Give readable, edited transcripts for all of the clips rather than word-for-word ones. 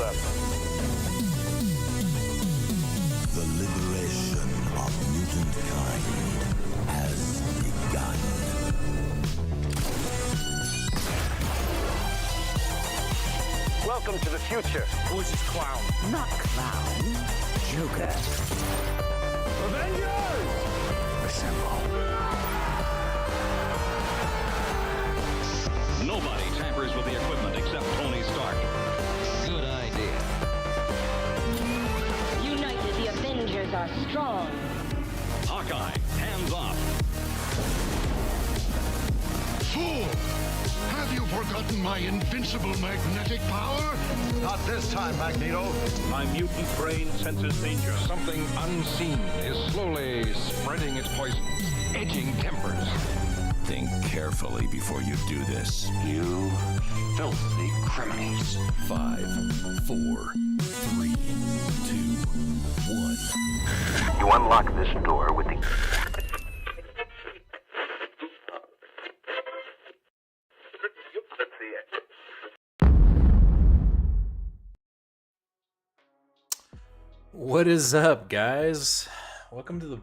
up. The liberation of mutant kind has begun. Welcome to the future. Who's this clown? Not clown, Joker. Avengers! Assemble. Nobody tampers with the equipment except Tony Stark. Good idea. United, the Avengers are strong. Hawkeye, hands off. Fool! Have you forgotten my invincible magnetic power? Not this time, Magneto. My mutant brain senses danger. Something unseen is slowly spreading its poison, edging tempers. Think carefully before you do this. You filthy criminals. 5, 4, 3, 2, 1. You unlock this door with the... What is up, guys? Welcome to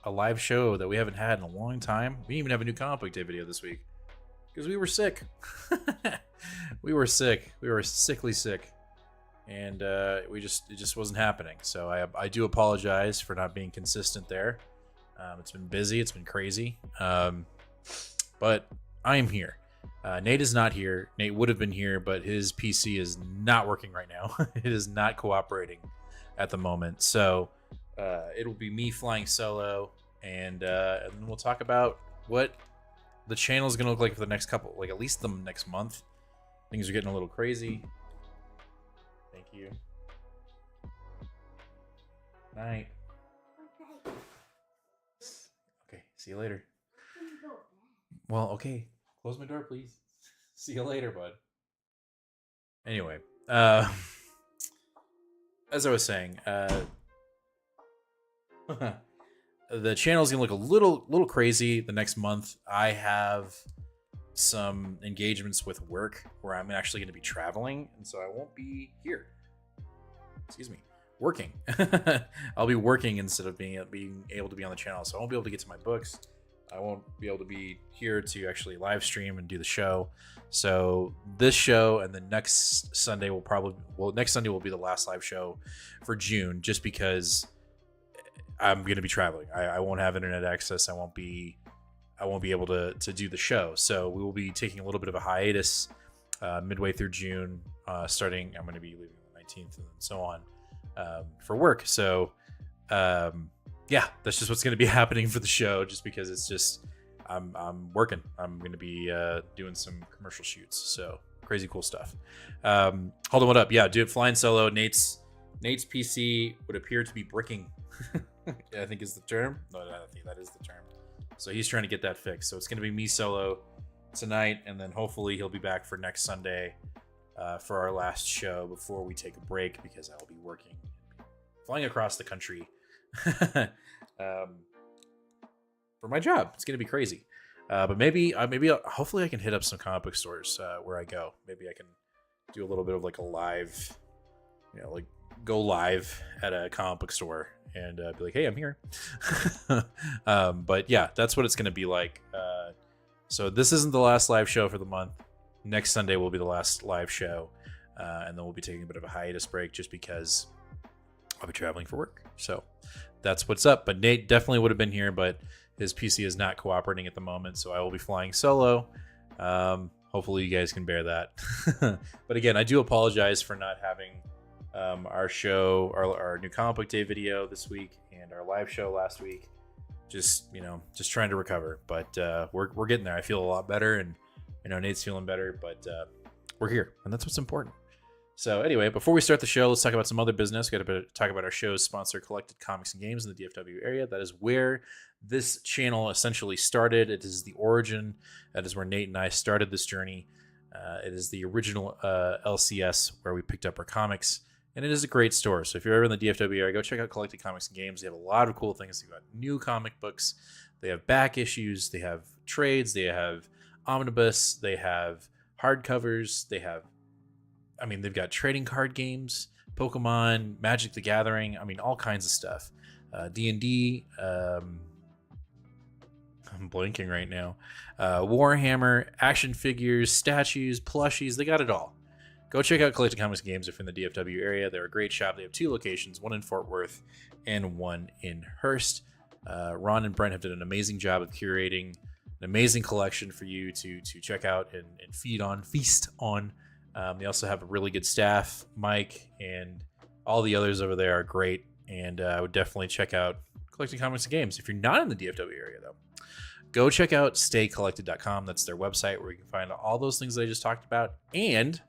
a live show that we haven't had in a long time. We didn't even have a new comic book day video this week because we were sick. We were sick. We were sickly sick, and it just wasn't happening. So I do apologize for not being consistent there. It's been busy. It's been crazy. But I am here. Nate is not here. Nate would have been here, but his PC is not working right now. It is not cooperating at the moment. So it'll be me flying solo, and then we'll talk about what the channel is going to look like for the next couple, like at least the next month. Things are getting a little crazy. Thank you. Night. Okay, see you later. Well, okay. Close my door, please. See you later, bud. Anyway, as I was saying, the channel is gonna look a little crazy the next month. I have some engagements with work where I'm actually going to be traveling, and so I won't be here. Excuse me, working. I'll be working instead of being able to be on the channel, so I won't be able to get to my books. I won't be able to be here to actually live stream and do the show. So this show and the next Sunday next Sunday will be the last live show for June, just because I'm going to be traveling. I won't have internet access. I won't be able to do the show. So we will be taking a little bit of a hiatus midway through June, starting. I'm going to be leaving the 19th and so on for work. So yeah, that's just what's going to be happening for the show, just because it's just I'm working. I'm going to be doing some commercial shoots, so crazy cool stuff. Hold on, what up? Yeah, dude, flying solo. Nate's PC would appear to be bricking. I think is the term. No, I think that is the term. So he's trying to get that fixed. So it's going to be me solo tonight, and then hopefully he'll be back for next Sunday for our last show before we take a break, because I will be working, flying across the country. For my job. It's gonna be crazy, but hopefully I can hit up some comic book stores where I go. Maybe I can do a little bit of like a live, like go live at a comic book store and be like, hey, I'm here. But yeah, that's what it's gonna be like. So this isn't the last live show for the month. Next Sunday will be the last live show, and then we'll be taking a bit of a hiatus break just because I'll be traveling for work. So that's what's up. But Nate definitely would have been here, but his PC is not cooperating at the moment, so I will be flying solo. Hopefully you guys can bear that. But again, I do apologize for not having our show, our new comic book day video this week and our live show last week. Just trying to recover, but we're getting there. I feel a lot better, and Nate's feeling better, but we're here, and that's what's important. So anyway, before we start the show, let's talk about some other business. We've got to talk about our show's sponsor, Collected Comics and Games in the DFW area. That is where this channel essentially started. It is the origin. That is where Nate and I started this journey. It is the original LCS where we picked up our comics, and it is a great store. So if you're ever in the DFW area, go check out Collected Comics and Games. They have a lot of cool things. They've got new comic books. They have back issues. They have trades. They have omnibus. They have hardcovers. They have I mean, they've got trading card games, Pokemon, Magic the Gathering. I mean, all kinds of stuff. D&D. I'm blinking right now. Warhammer, action figures, statues, plushies. They got it all. Go check out Collected Comics Games if you're in the DFW area. They're a great shop. They have 2 locations, one in Fort Worth and one in Hearst. Ron and Brent have done an amazing job of curating an amazing collection for you to check out and feast on. They also have a really good staff. Mike and all the others over there are great, and I would definitely check out Collecting Comics and Games. If you're not in the DFW area, though, go check out staycollected.com. That's their website where you can find all those things that I just talked about and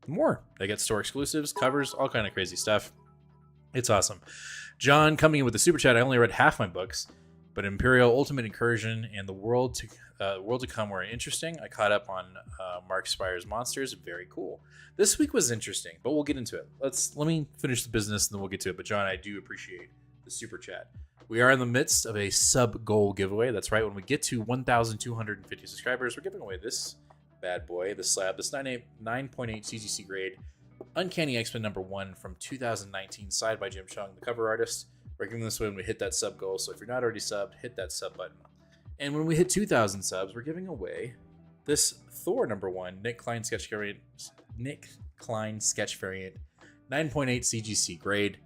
more. They get store exclusives, covers, all kind of crazy stuff. It's awesome. John coming in with the super chat. I only read half my books, but Imperial, Ultimate Incursion, and The World to Come were interesting. I caught up on Mark Spire's Monsters. Very cool. This week was interesting, but we'll get into it. Let me finish the business and then we'll get to it. But John, I do appreciate the super chat. We are in the midst of a sub goal giveaway. That's right. When we get to 1,250 subscribers, we're giving away this bad boy, this slab, this 9.8 CGC grade Uncanny X-Men #1 from 2019, signed by Jim Chung, the cover artist. We're giving this away when we hit that sub goal. So if you're not already subbed, hit that sub button. And when we hit 2,000 subs, we're giving away this Thor #1 Nick Klein sketch variant, 9.8 CGC grade,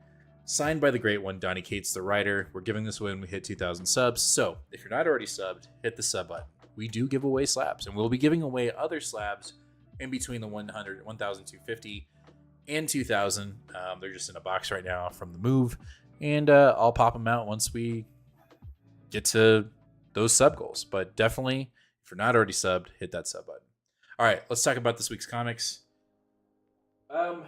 signed by the great one, Donny Cates, the writer. We're giving this away when we hit 2,000 subs. So if you're not already subbed, hit the sub button. We do give away slabs, and we'll be giving away other slabs in between the 1,250 and 2,000. They're just in a box right now from the move, and I'll pop them out once we get to those sub goals. But definitely, if you're not already subbed, hit that sub button. All right, let's talk about this week's comics. I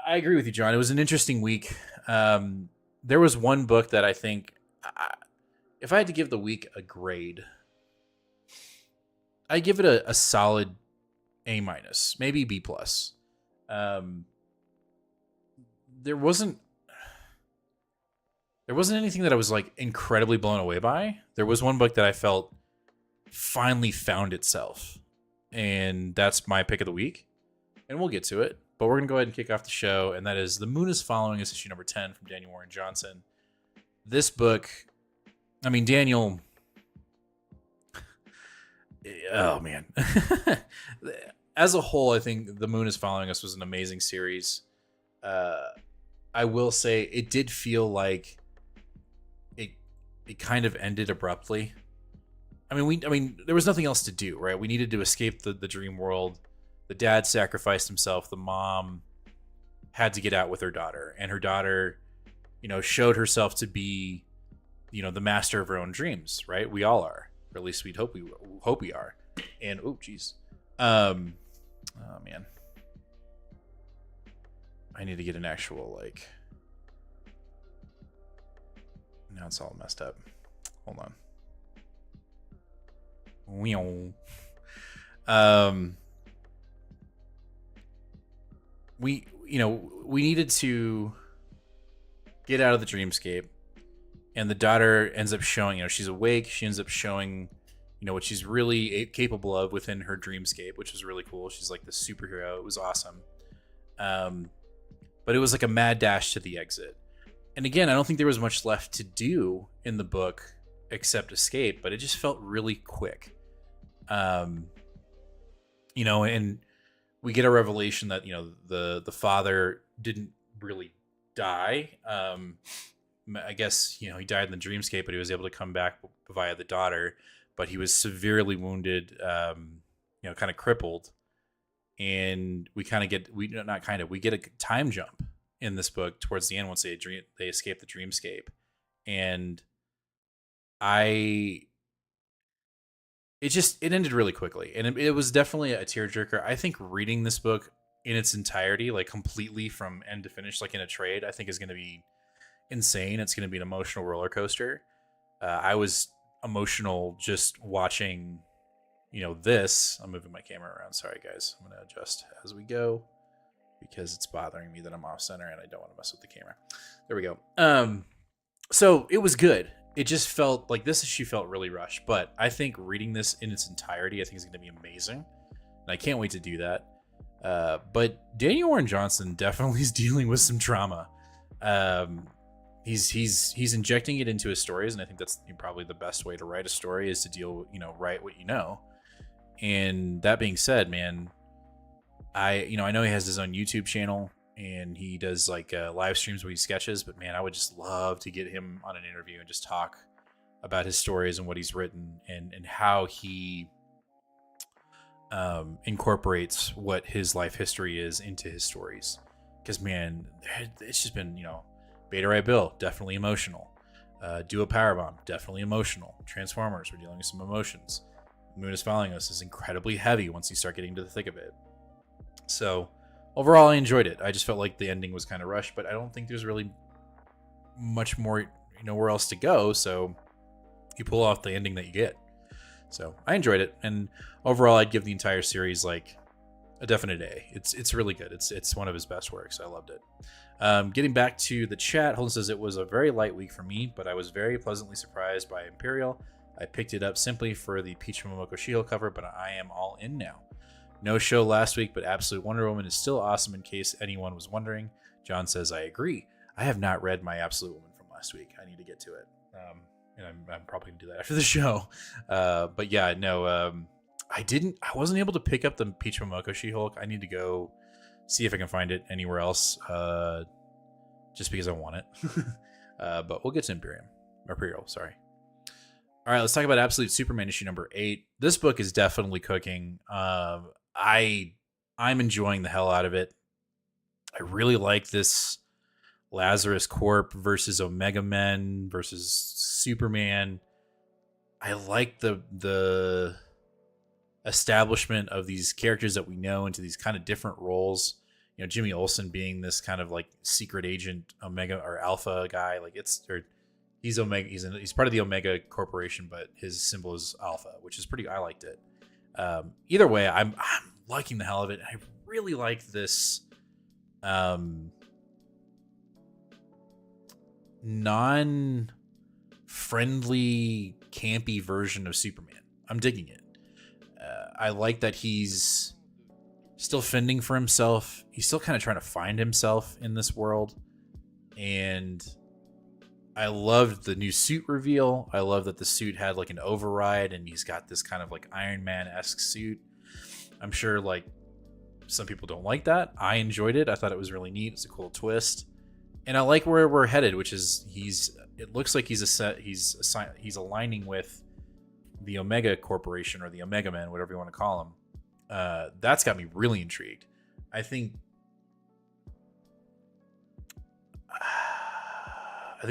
agree with you, John. It was an interesting week. There was one book that I think, if I had to give the week a grade, I'd give it a solid A-, maybe B+. There wasn't anything that I was like incredibly blown away by. There was one book that I felt finally found itself, and that's my pick of the week, and we'll get to it. But we're going to go ahead and kick off the show, and that is The Moon is Following Us, issue number 10 from Daniel Warren Johnson. This book, I mean, Daniel, oh man. As a whole, I think The Moon is Following Us was an amazing series. I will say it did feel like it kind of ended abruptly. I mean, there was nothing else to do, right? We needed to escape the dream world. The dad sacrificed himself. The mom had to get out with her daughter, and her daughter, showed herself to be, the master of her own dreams, right? We all are, or at least we'd hope we are. And oh, geez, oh man, I need to get an actual Now it's all messed up. Hold on. We needed to get out of the dreamscape, and the daughter ends up showing, she's awake. She ends up showing, what she's really capable of within her dreamscape, which was really cool. She's like the superhero. It was awesome. But it was like a mad dash to the exit. And again, I don't think there was much left to do in the book except escape, but it just felt really quick. And we get a revelation that, the father didn't really die. I guess, he died in the dreamscape, but he was able to come back via the daughter, but he was severely wounded, kind of crippled. And we get a time jump in this book towards the end once they escape the dreamscape. And it ended really quickly, and it was definitely a tearjerker. I think reading this book in its entirety, like completely from end to finish, like in a trade, I think is going to be insane. It's going to be an emotional roller coaster. I was emotional just watching, this. I'm moving my camera around. Sorry, guys. I'm going to adjust as we go because it's bothering me that I'm off center and I don't want to mess with the camera. There we go. So it was good. It just felt like this issue felt really rushed, but I think reading this in its entirety, I think is going to be amazing. And I can't wait to do that. But Daniel Warren Johnson definitely is dealing with some trauma. He's injecting it into his stories, and I think that's probably the best way to write a story is to deal, write what you know. And that being said, man, I know he has his own YouTube channel and he does like live streams where he sketches, but man, I would just love to get him on an interview and just talk about his stories and what he's written and how he incorporates what his life history is into his stories. Because man, it's just been, Beta Ray Bill, definitely emotional. Do a Powerbomb, definitely emotional. Transformers, we're dealing with some emotions. Moon is Following Us is incredibly heavy once you start getting into the thick of it. So overall, I enjoyed it. I just felt like the ending was kind of rushed, but I don't think there's really much more, where else to go. So you pull off the ending that you get. So I enjoyed it, and overall, I'd give the entire series like a definite A. It's really good. It's one of his best works. I loved it. Getting back to the chat, Holden says it was a very light week for me, but I was very pleasantly surprised by Imperial. I picked it up simply for the Peach Momoko She-Hulk cover, but I am all in now. No show last week, but Absolute Wonder Woman is still awesome in case anyone was wondering. John says, I agree. I have not read my Absolute Woman from last week. I need to get to it. And I'm probably going to do that after the show. But yeah, no, I wasn't able to pick up the Peach Momoko She-Hulk. I need to go see if I can find it anywhere else, just because I want it. But we'll get to Imperial, sorry. All right, let's talk about Absolute Superman issue number 8. This book is definitely cooking. I'm enjoying the hell out of it. I really like this Lazarus Corp versus Omega Men versus Superman. I like the establishment of these characters that we know into these kind of different roles. Jimmy Olsen being this kind of like secret agent Omega or Alpha guy. He's Omega. He's part of the Omega Corporation, but his symbol is Alpha, which is pretty. I liked it. Either way, I'm liking the hell of it. I really like this non-friendly, campy version of Superman. I'm digging it. I like that he's still fending for himself. He's still kind of trying to find himself in this world, and I loved the new suit reveal. I love that the suit had like an override and he's got this kind of like Iron Man-esque suit. I'm sure like some people don't like that. I enjoyed it. I thought it was really neat. It's a cool twist. And I like where we're headed, which is it looks like he's aligning with the Omega Corporation or the Omega Men, whatever you want to call them. That's got me really intrigued. I think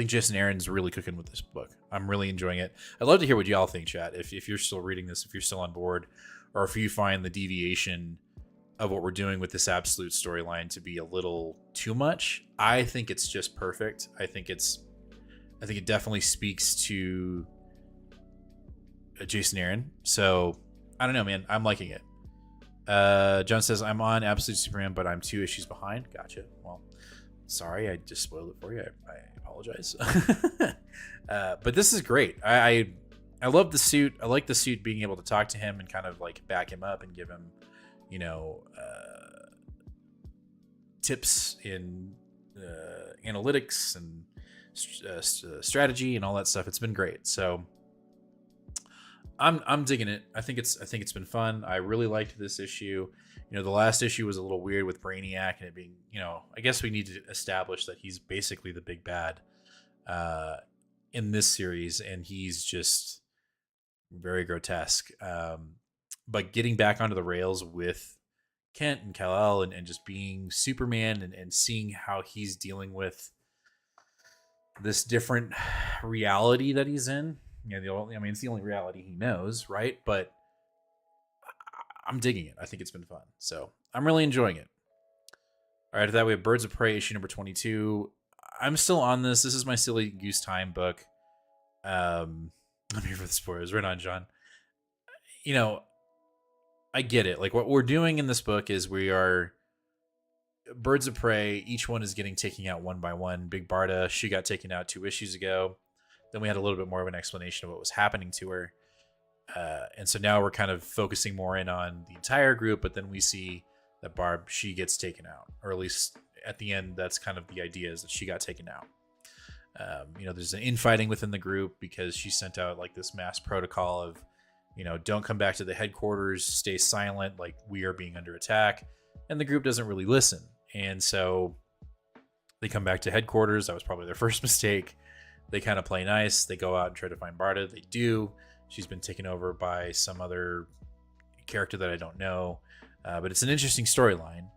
Jason Aaron's really cooking with this book. I'm really enjoying it. I'd love to hear what y'all think, chat. If you're still reading this, if you're still on board, or if you find the deviation of what we're doing with this Absolute storyline to be a little too much. I think it's just perfect. I think it definitely speaks to Jason Aaron. So I don't know, man. I'm liking it. John says, I'm on Absolute Superman, but I'm 2 issues behind. Gotcha. Well, sorry, I just spoiled it for you. I apologize. But this is great. I love the suit. I like the suit being able to talk to him and kind of like back him up and give him, tips in analytics and strategy and all that stuff. It's been great. So I'm digging it. I think it's been fun. I really liked this issue. The last issue was a little weird with Brainiac and it being, I guess we need to establish that he's basically the big bad in this series, and he's just very grotesque. But getting back onto the rails with Kent and Kal-El and just being Superman and seeing how he's dealing with this different reality that he's in. It's the only reality he knows, right? But I'm digging it. I think it's been fun. So I'm really enjoying it. All right, after that, we have Birds of Prey, issue number 22. I'm still on this. This is my Silly Goose Time book. I'm here for the spoilers. Right on, John. I get it. Like, what we're doing in this book is we are Birds of Prey. Each one is getting taken out one by one. Big Barda, she got taken out 2 issues ago. Then we had a little bit more of an explanation of what was happening to her. And so now we're kind of focusing more in on the entire group, but then we see that Barb, she gets taken out, or at least at the end, that's kind of the idea, is that she got taken out. There's an infighting within the group because she sent out like this mass protocol of, don't come back to the headquarters, stay silent, like we are being under attack. And the group doesn't really listen. And so they come back to headquarters. That was probably their first mistake. They kind of play nice. They go out and try to find Barda. They do. She's been taken over by some other character that I don't know. But it's an interesting storyline.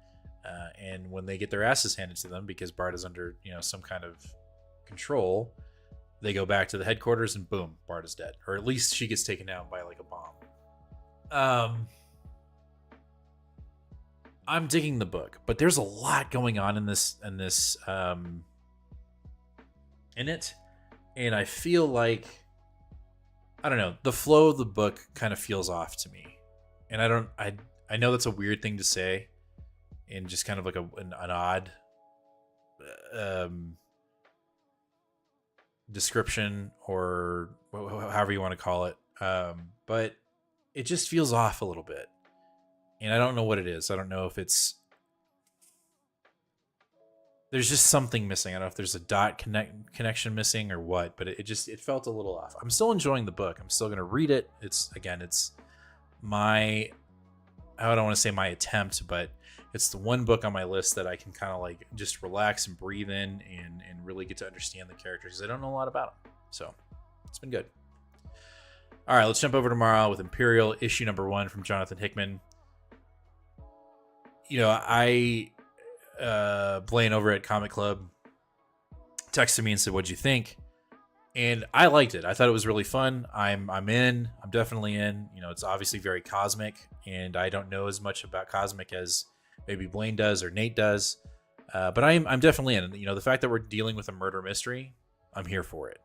And when they get their asses handed to them because Barda's under, some kind of control, they go back to the headquarters and boom, Barda's dead. Or at least she gets taken out by like a bomb. I'm digging the book, but there's a lot going on in it. And I feel like, I don't know, the flow of the book kind of feels off to me. And I know that's a weird thing to say and just kind of like an odd description, or however you want to call it. But it just feels off a little bit. And I don't know what it is. I don't know if there's just something missing. I don't know if there's a dot connection missing or what, but it felt a little off. I'm still enjoying the book. I'm still going to read it. It's my, I don't want to say my attempt, but it's the one book on my list that I can kind of like just relax and breathe in and really get to understand the characters, because I don't know a lot about them. So it's been good. All right, let's jump over tomorrow with Imperial issue number 1 from Jonathan Hickman. Blaine over at Comic Club texted me and said, "What'd you think?" And I liked it. I thought it was really fun. I'm in. I'm definitely in. It's obviously very cosmic, and I don't know as much about cosmic as maybe Blaine does or Nate does. But I'm definitely in. The fact that we're dealing with a murder mystery, I'm here for it.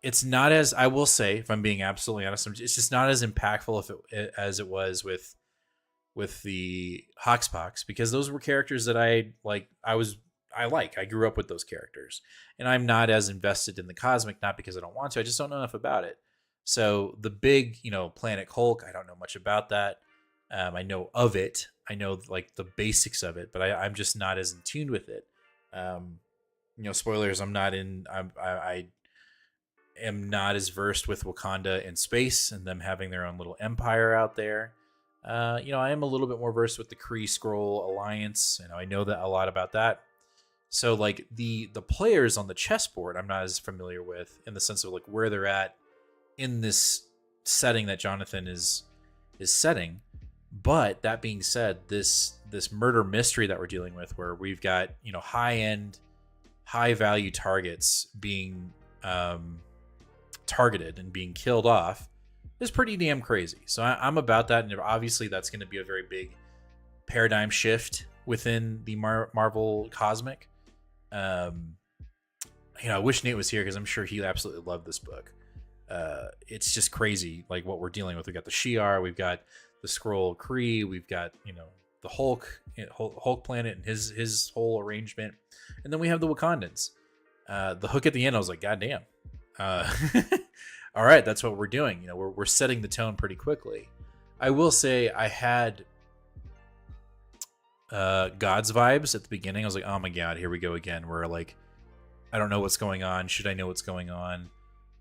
It's not, as I will say, if I'm being absolutely honest, it's just not as impactful as it was with the Hoxpox, because those were characters that I grew up with those characters, and I'm not as invested in the cosmic, not because I don't want to, I just don't know enough about it. So the big, Planet Hulk, I don't know much about that. I know of it. I know like the basics of it, but I'm just not as in tune with it. Spoilers, I am not as versed with Wakanda in space and them having their own little empire out there. I am a little bit more versed with the Kree Skrull Alliance. I know that a lot about that. So like the players on the chessboard, I'm not as familiar with, in the sense of like where they're at in this setting that Jonathan is setting. But that being said, this murder mystery that we're dealing with, where we've got high-end, high-value targets being targeted and being killed off, is pretty damn crazy. So I'm about that, and obviously that's going to be a very big paradigm shift within the Marvel cosmic. I wish Nate was here, because I'm sure he absolutely loved this book. It's just crazy, like what we're dealing with. We've got the Shi'ar, we've got the Skrull Kree, we've got the Hulk planet and his whole arrangement, and then we have the Wakandans. The hook at the end, I was like, God damn. All right, that's what we're doing. We're setting the tone pretty quickly. I will say I had God's vibes at the beginning. I was like, oh my God, here we go again. We're like, I don't know what's going on. Should I know what's going on?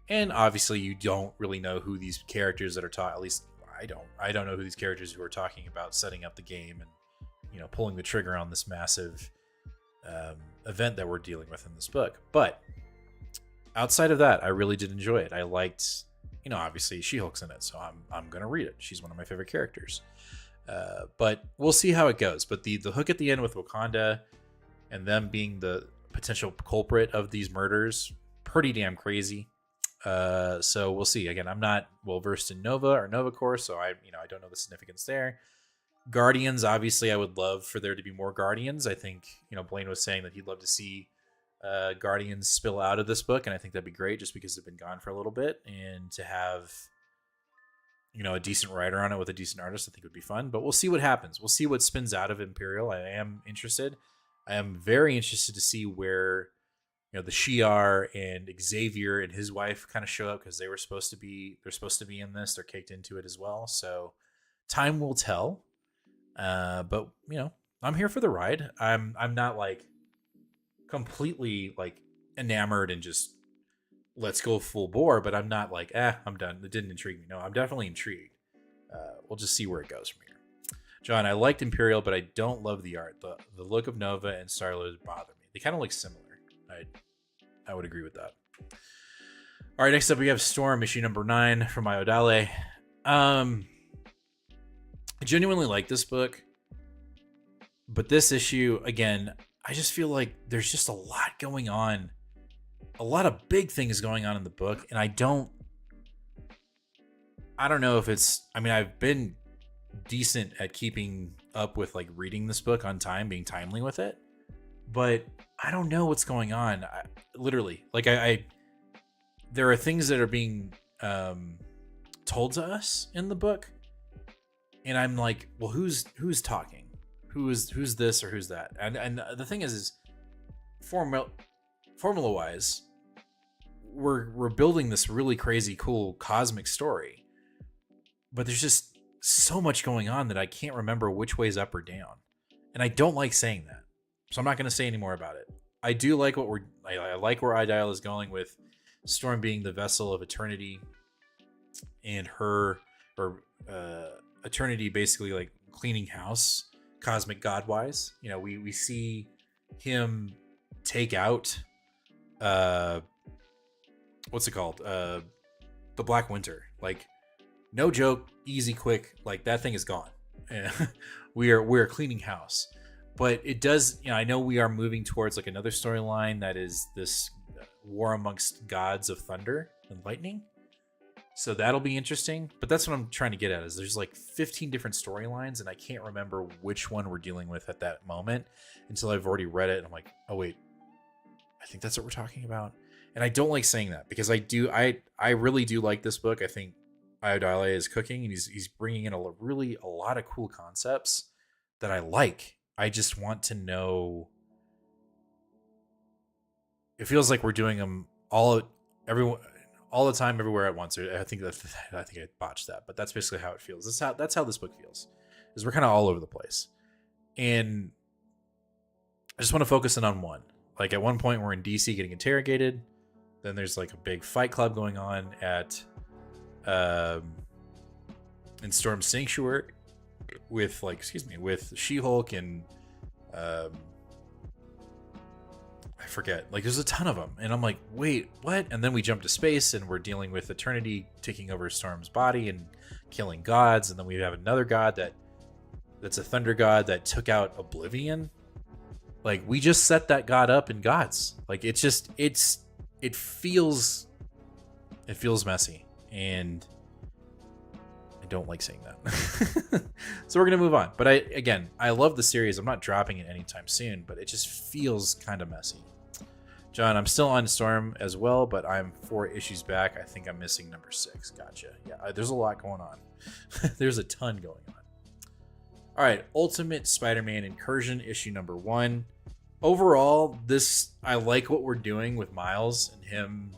And obviously you don't really know who these characters that are taught, at least I don't know who these characters who are talking about setting up the game and, pulling the trigger on this massive event that we're dealing with in this book. But outside of that, I really did enjoy it. I liked, obviously She-Hulk's in it, so I'm going to read it. She's one of my favorite characters. But we'll see how it goes. But the hook at the end with Wakanda and them being the potential culprit of these murders, pretty damn crazy. So we'll see. Again, I'm not well versed in Nova or Nova Corps, so I don't know the significance there. Guardians, obviously, I would love for there to be more Guardians. I think, Blaine was saying that he'd love to see Guardians spill out of this book, and I think that'd be great, just because they've been gone for a little bit, and to have a decent writer on it with a decent artist, I think would be fun. But we'll see what happens. We'll see what spins out of Imperial. I am interested. I am very interested to see where the Shi'ar and Xavier and his wife kind of show up, because they're supposed to be in this. They're caked into it as well. So time will tell. But you know, I'm here for the ride. I'm not like completely like enamored and just let's go full bore, but I'm not like, I'm done. It didn't intrigue me. No, I'm definitely intrigued. We'll just see where it goes from here. John, I liked Imperial, but I don't love the art. The look of Nova and Star-Lord bother me. They kind of look similar. I would agree with that. All right, next up we have Storm, issue number 9 from Iodale. I genuinely like this book, but this issue, again, I just feel like there's just a lot going on. A lot of big things going on in the book, and I don't know if it's, I mean, I've been decent at keeping up with like reading this book on time, being timely with it, but I don't know what's going on. Literally, like I there are things that are being told to us in the book, and I'm like, well, who's talking? Who's this or who's that? And the thing is formula wise, we're building this really crazy cool cosmic story, but there's just so much going on that I can't remember which way's up or down, and I don't like saying that, so I'm not going to say any more about it. I do like I like where Iodale is going with Storm being the vessel of Eternity, and her Eternity basically like cleaning house, cosmic god-wise. You know, we see him take out what's it called? The Black Winter. Like, no joke, easy, quick, like that thing is gone. We're cleaning house. But it does, you know, I know we are moving towards like another storyline that is this war amongst gods of thunder and lightning. So that'll be interesting. But that's what I'm trying to get at, is there's like 15 different storylines, and I can't remember which one we're dealing with at that moment until I've already read it. And I'm like, oh wait, I think that's what we're talking about. And I don't like saying that, because I really do like this book. I think Iodale is cooking, and he's bringing in a lot of cool concepts that I like. I just want to know. It feels like we're doing them all the time, everywhere at once. I think I botched that, but that's basically how it feels. That's how this book feels. Is we're kind of all over the place, and I just want to focus in on one. Like at one point, we're in DC getting interrogated. Then there's like a big fight club going on at in Storm Sanctuary with She-Hulk and I forget, like there's a ton of them, and I'm like, wait, what? And then we jump to space, and we're dealing with Eternity taking over Storm's body and killing gods, and then we have another god that's a thunder god that took out Oblivion. Like, we just set that god up in gods. Like, it feels messy, and I don't like saying that. So we're gonna move on. But I love the series. I'm not dropping it anytime soon, but it just feels kind of messy. John, I'm still on Storm as well, but I'm 4 issues back. I think I'm missing number 6. Gotcha. Yeah, there's a lot going on. There's a ton going on. All right, Ultimate Spider-Man Incursion, issue number 1. Overall, I like what we're doing with Miles and him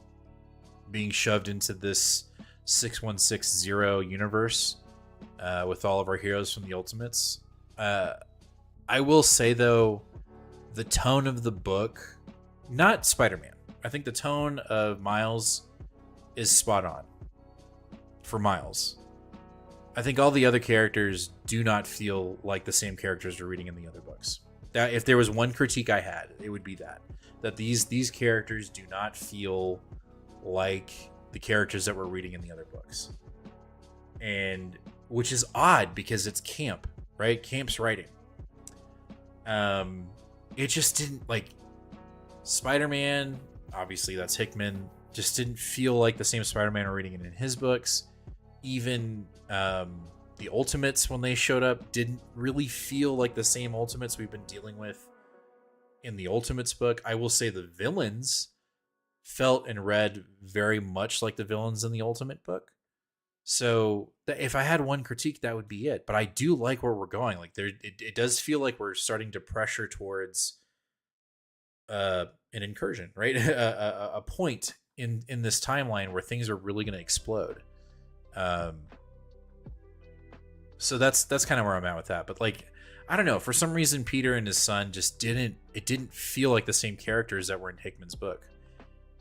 being shoved into this 6160 universe with all of our heroes from the Ultimates. I will say, though, the tone of the book, not Spider-Man, I think the tone of Miles is spot on for Miles. I think all the other characters do not feel like the same characters we're reading in the other books. That if there was one critique I had, it would be that these characters do not feel like the characters that we're reading in the other books. And which is odd, because it's Camp, right? Camp's writing. It just didn't, like, Spider-Man, obviously that's Hickman, just didn't feel like the same Spider-Man we're reading in his books. Even the Ultimates, when they showed up, didn't really feel like the same Ultimates we've been dealing with in the Ultimates book. I will say the villains felt and read very much like the villains in the Ultimate book. So if I had one critique, that would be it. But I do like where we're going. Like, it does feel like we're starting to pressure towards an incursion, right? a point in this timeline where things are really going to explode. So that's kind of where I'm at with that. But like, I don't know, for some reason Peter and his son just didn't feel like the same characters that were in Hickman's book.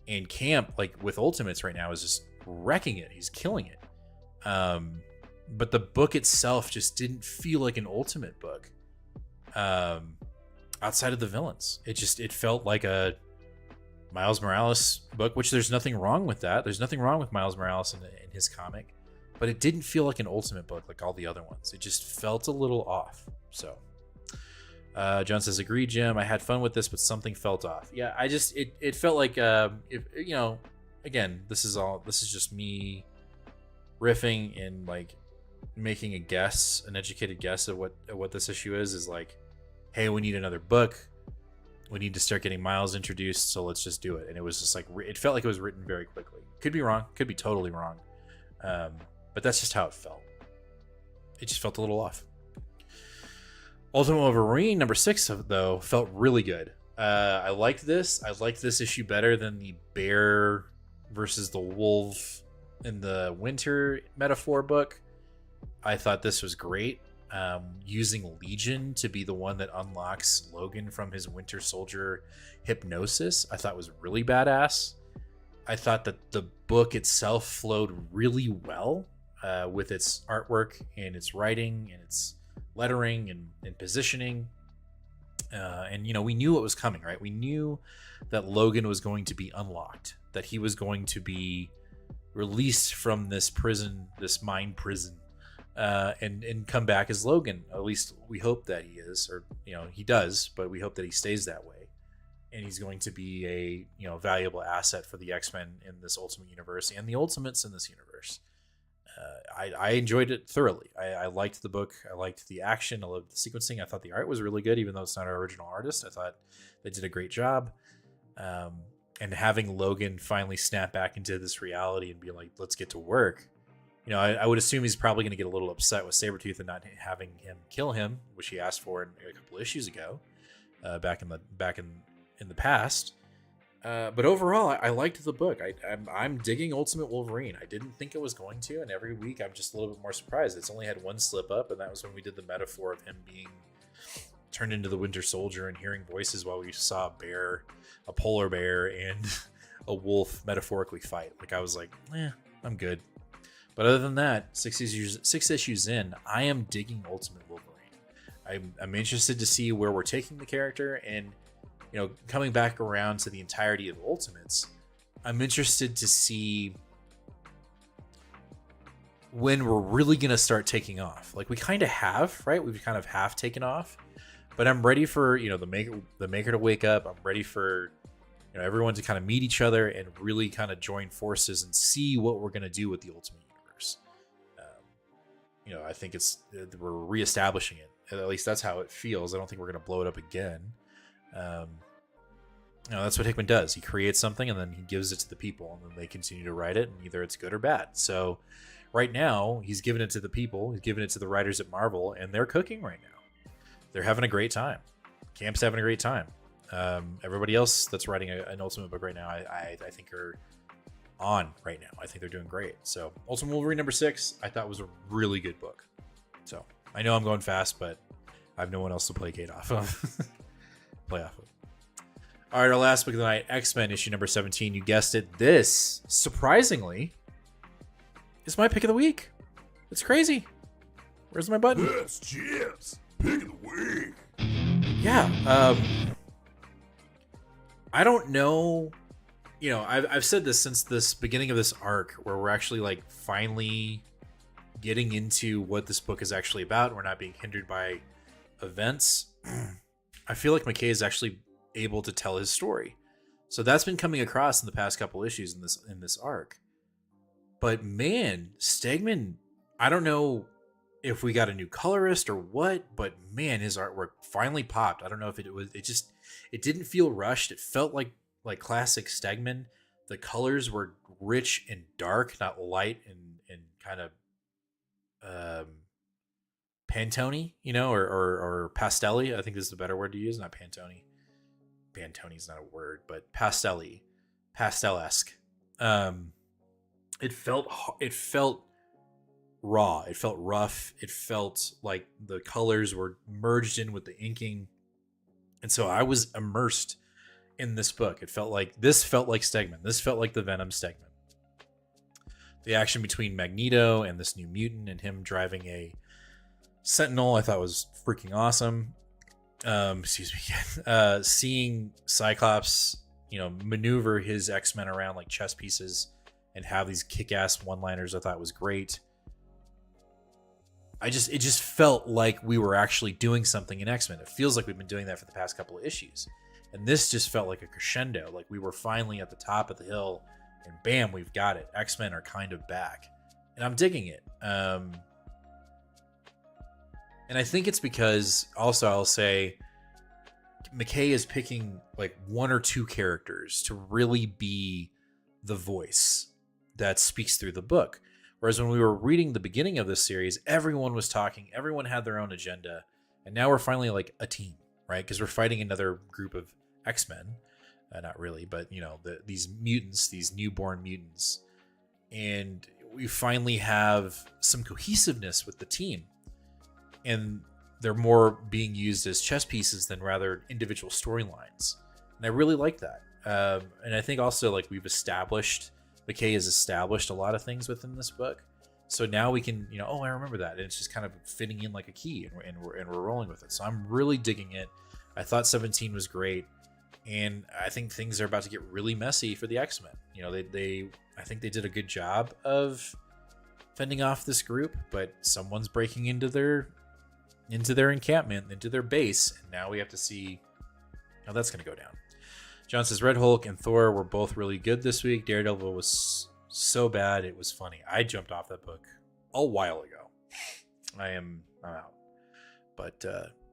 And Camp, like with Ultimates right now, is just wrecking it. He's killing it. But the book itself just didn't feel like an Ultimate book. Outside of the villains, it felt like a Miles Morales book, which there's nothing wrong with that. There's nothing wrong with Miles Morales in his comic, but it didn't feel like an Ultimate book like all the other ones. It just felt a little off. So, John says, "Agree, Jim. I had fun with this, but something felt off." Yeah, it felt like again, this is just me riffing and like making a guess, an educated guess at what this issue is like, hey, we need another book. We need to start getting Miles introduced, so let's just do it. And it was just like, it felt like it was written very quickly. Could be wrong, could be totally wrong. But that's just how it felt. It just felt a little off. Ultimate Wolverine number 6, though, felt really good. I liked this. I liked this issue better than the bear versus the wolf in the winter metaphor book. I thought this was great. Using Legion to be the one that unlocks Logan from his Winter Soldier hypnosis, I thought was really badass. I thought that the book itself flowed really well with its artwork and its writing and its lettering and positioning. And, you know, we knew what was coming, right? We knew that Logan was going to be unlocked, that he was going to be released from this prison, this mind prison, and come back as Logan. At least we hope that he is, or, you know, he does, but we hope that he stays that way. And he's going to be a, you know, valuable asset for the X-Men in this Ultimate universe and the Ultimates in this universe. I enjoyed it thoroughly. I liked the book. I liked the action. I loved the sequencing. I thought the art was really good, even though it's not our original artist. I thought they did a great job. And having Logan finally snap back into this reality and be like, let's get to work. You know, I would assume he's probably going to get a little upset with Sabretooth and not having him kill him, which he asked for in a couple issues ago, back in the past. But overall, I liked the book. I'm digging Ultimate Wolverine. I didn't think it was going to, and every week I'm just a little bit more surprised. It's only had one slip up, and that was when we did the metaphor of him being turned into the Winter Soldier and hearing voices while we saw a bear, a polar bear, and a wolf metaphorically fight. Like, I was like, I'm good. But other than that, 6 issues in, I am digging Ultimate Wolverine. I'm interested to see where we're taking the character, and, you know, coming back around to the entirety of Ultimates, I'm interested to see when we're really going to start taking off. Like, we kind of have, right? We've kind of half taken off, but I'm ready for, you know, the maker to wake up. I'm ready for, you know, everyone to kind of meet each other and really kind of join forces and see what we're going to do with the Ultimate Universe. You know, I think we're reestablishing it. At least that's how it feels. I don't think we're going to blow it up again. You know, that's what Hickman does. He creates something and then he gives it to the people, and then they continue to write it, and either it's good or bad. So right now he's giving it to the people, he's giving it to the writers at Marvel, and they're cooking right now. They're having a great time. Camp's having a great time. Everybody else that's writing an Ultimate book right now, I think are on right now. I think they're doing great. So Ultimate Wolverine number 6, I thought was a really good book. So I know I'm going fast, but I have no one else to placate off of. Play off of. All right, our last book of the night, X-Men issue number 17. You guessed it. This, surprisingly, is my pick of the week. It's crazy. Where's my button? Yes, Jim's pick of the week. Yeah. I don't know. You know, I've said this since this beginning of this arc, where we're actually like finally getting into what this book is actually about. We're not being hindered by events. I feel like McKay is actually able to tell his story. So that's been coming across in the past couple issues in this arc. But man, Stegman, I don't know if we got a new colorist or what, but man, his artwork finally popped. I don't know if it didn't feel rushed. It felt like classic Stegman. The colors were rich and dark, not light and kind of Pantone, you know, or pastelly. I think this is a better word to use, not Pantone. Pantone's not a word, but pastel-esque. It felt raw. It felt rough. It felt like the colors were merged in with the inking. And so I was immersed in this book. This felt like Stegman. This felt like the Venom Stegman. The action between Magneto and this new mutant and him driving a Sentinel I thought was freaking awesome. Seeing Cyclops, maneuver his X-Men around like chess pieces and have these kick-ass one-liners I thought was great. It just felt like we were actually doing something in X-Men. It feels like we've been doing that for the past couple of issues. And this just felt like a crescendo. Like we were finally at the top of the hill and bam, we've got it. X-Men are kind of back. And I'm digging it. And I think it's because also I'll say McKay is picking like one or two characters to really be the voice that speaks through the book. Whereas when we were reading the beginning of this series, everyone was talking, everyone had their own agenda. And now we're finally like a team, right? Because we're fighting another group of X-Men. Not really, but these mutants, these newborn mutants. And we finally have some cohesiveness with the team. And they're more being used as chess pieces than rather individual storylines. And I really like that. And I think also like McKay has established a lot of things within this book. So now we can, I remember that. And it's just kind of fitting in like a key and we're rolling with it. So I'm really digging it. I thought 17 was great. And I think things are about to get really messy for the X-Men. I think they did a good job of fending off this group, but someone's breaking into their encampment, into their base, and now we have to see how that's going to go down. John says Red Hulk and Thor were both really good this week. Daredevil was so bad it was funny. I jumped off that book a while ago. I'm out. But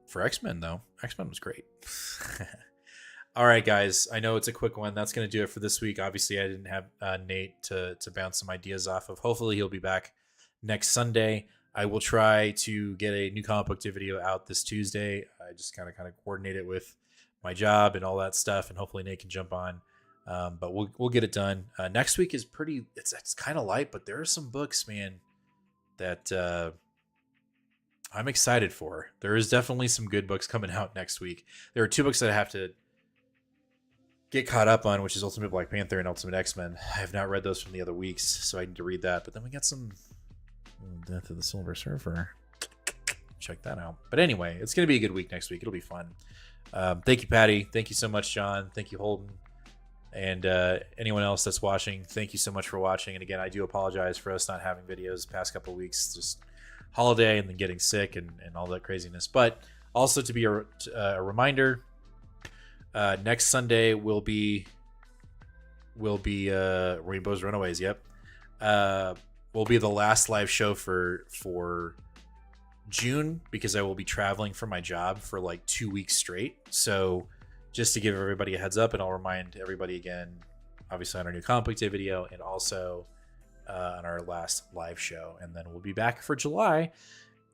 for X-Men though, X-Men was great. All right, guys. I know it's a quick one. That's going to do it for this week. Obviously, I didn't have Nate to bounce some ideas off of. Hopefully, he'll be back next Sunday. I will try to get a new comic book video out this Tuesday. I just kind of coordinate it with my job and all that stuff, and hopefully Nate can jump on. But we'll get it done. Next week is pretty. It's kind of light, but there are some books, man, that I'm excited for. There is definitely some good books coming out next week. There are two books that I have to get caught up on, which is Ultimate Black Panther and Ultimate X-Men. I have not read those from the other weeks, so I need to read that. But then we got some Death of the Silver Surfer. Check that out. But anyway, it's going to be a good week next week. It'll be fun. Thank you, Patty. Thank you so much, John. Thank you, Holden. And anyone else that's watching, thank you so much for watching. And again, I do apologize for us not having videos the past couple of weeks. Just holiday and then getting sick and all that craziness. But also to be a reminder, next Sunday will be Rainbow's Runaways. Yep. Will be the last live show for June because I will be traveling for my job for like 2 weeks straight. So just to give everybody a heads up, and I'll remind everybody again, obviously on our new comic book day video and also on our last live show. And then we'll be back for July.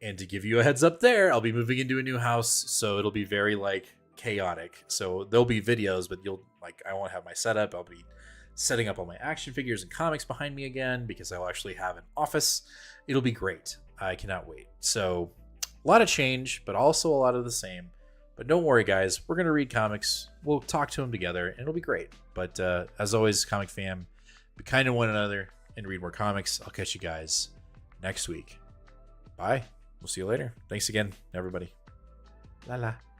And to give you a heads up there, I'll be moving into a new house. So it'll be very like chaotic. So there'll be videos, but I won't have my setup. I'll be setting up all my action figures and comics behind me again because I'll actually have an office. It'll be great. I cannot wait. So a lot of change, but also a lot of the same. But don't worry, guys. We're going to read comics. We'll talk to them together, and it'll be great. But as always, Comic Fam, be kind to one another and read more comics. I'll catch you guys next week. Bye. We'll see you later. Thanks again, everybody. La la.